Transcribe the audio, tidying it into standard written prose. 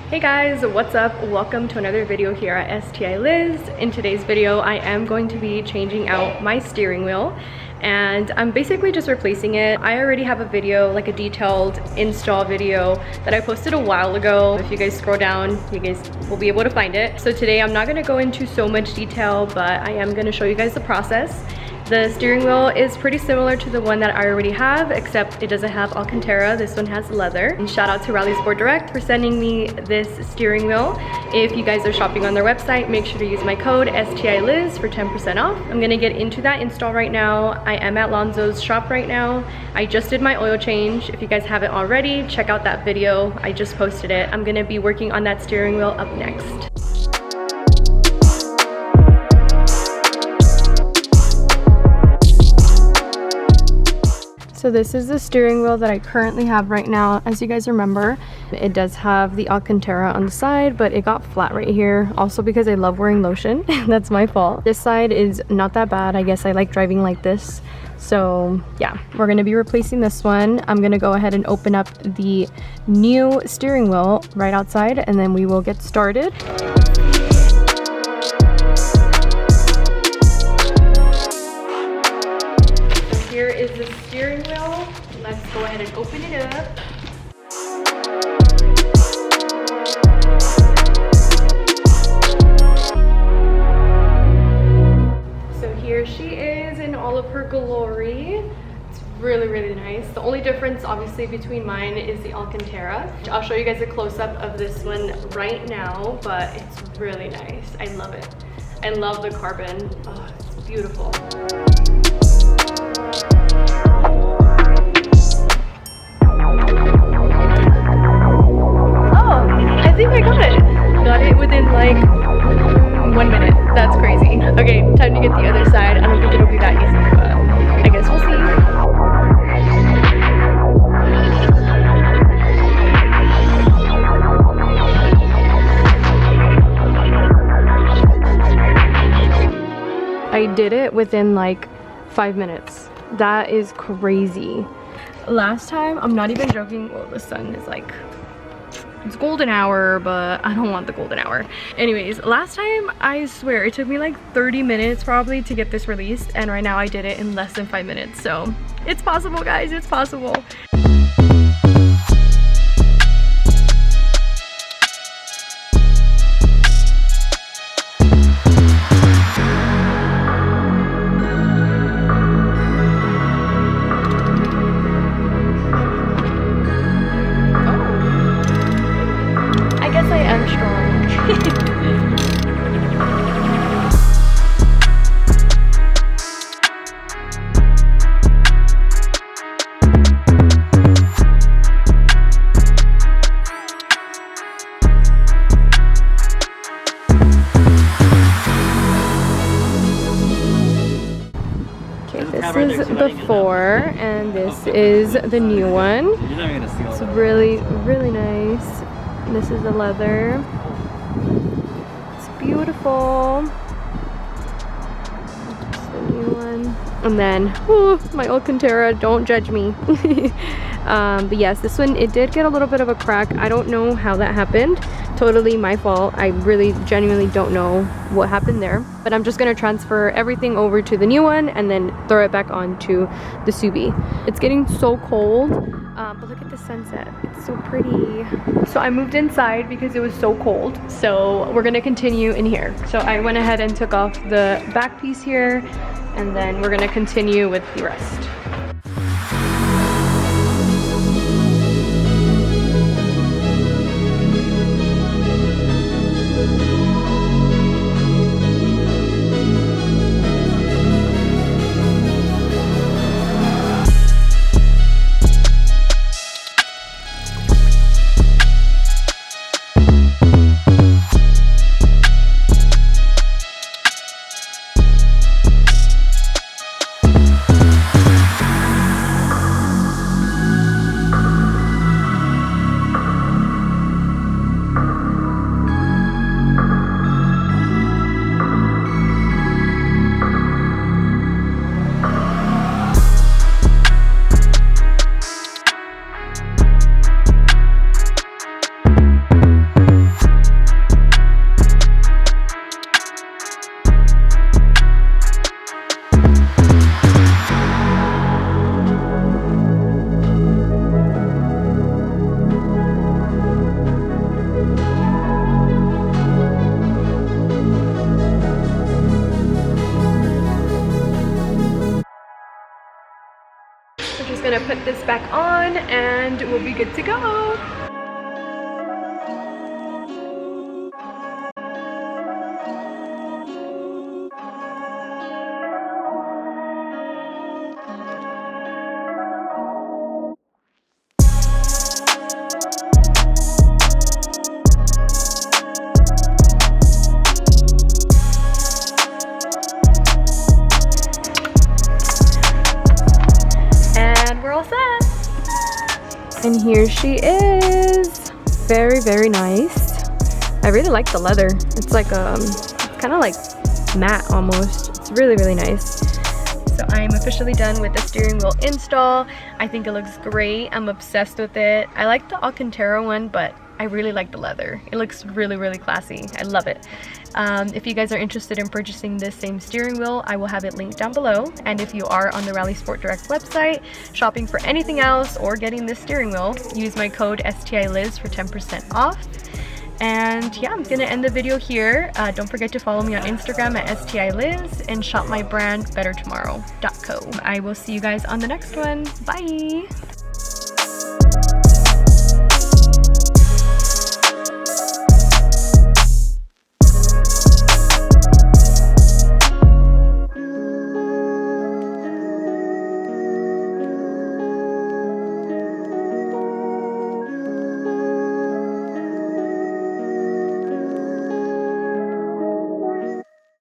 Hey guys, what's up? Welcome to another video here at STILIZ. In today's video, I am going to be changing out my steering wheel and I'm basically just replacing it. I already have a video, like a detailed install video that I posted a while ago. If you guys scroll down, you guys will be able to find it. So today I'm not gonna go into so much detail, but I am gonna show you guys the process. The steering wheel is pretty similar to the one that I already have, except it doesn't have Alcantara. This one has leather. And shout out to Rally Sport Direct for sending me this steering wheel. If you guys are shopping on their website, make sure to use my code STILIZ for 10% off. I'm gonna get into that install right now. I am at Lonzo's shop right now. I just did my oil change. If you guys haven't already, check out that video. I just posted it. I'm gonna be working on that steering wheel up next. So this is the steering wheel that I currently have right now. As you guys remember, it does have the Alcantara on the side, but it got flat right here. Also because I love wearing lotion. That's my fault. This side is not that bad. I guess I like driving like this. So yeah, we're gonna be replacing this one. I'm gonna go ahead and open up the new steering wheel right outside and then we will get started. Here is the steering wheel. Let's go ahead and open it up. So here she is in all of her glory. It's really, really nice. The only difference obviously between mine is the Alcantara. I'll show you guys a close-up of this one right now, but it's really nice. I love it. I love the carbon. Oh, it's beautiful. I think I got it. Got it within like 1 minute. That's crazy. Okay, time to get the other side. I don't think it'll be that easy, but I guess we'll see. I did it within like 5 minutes. That is crazy. Last time, I'm not even joking. Well, the sun is like, it's golden hour, but I don't want the golden hour. Anyways, last time, I swear, it took me like 30 minutes probably to get this released, and right now I did it in less than 5 minutes. So it's possible, guys, it's possible. This is before and this is the new one. It's really, really nice. This is the leather. It's beautiful. It's the new one. And then, oh, my Alcantara, don't judge me. But yes, this one, it did get a little bit of a crack. I don't know how that happened. Totally my fault. I really genuinely don't know what happened there. But I'm just gonna transfer everything over to the new one and then throw it back onto the Subi. It's getting so cold, but look at the sunset. It's so pretty. So I moved inside because it was so cold. So we're gonna continue in here. So I went ahead and took off the back piece here and then we're gonna continue with the rest. put this back on and we'll be good to go. And here she is. Very, very nice. I really like the leather. It's like kind of like matte almost. It's really, really nice. So I'm officially done with the steering wheel install. I think it looks great. I'm obsessed with it. I like the Alcantara one, but I really like the leather. It looks really, really classy. I love it. If you guys are interested in purchasing this same steering wheel, I will have it linked down below. And if you are on the Rally Sport Direct website, shopping for anything else or getting this steering wheel, use my code STILIZ for 10% off. And yeah, I'm gonna end the video here. Don't forget to follow me on Instagram at STILIZ and shop my brand bettertomorrow.co. I will see you guys on the next one. Bye!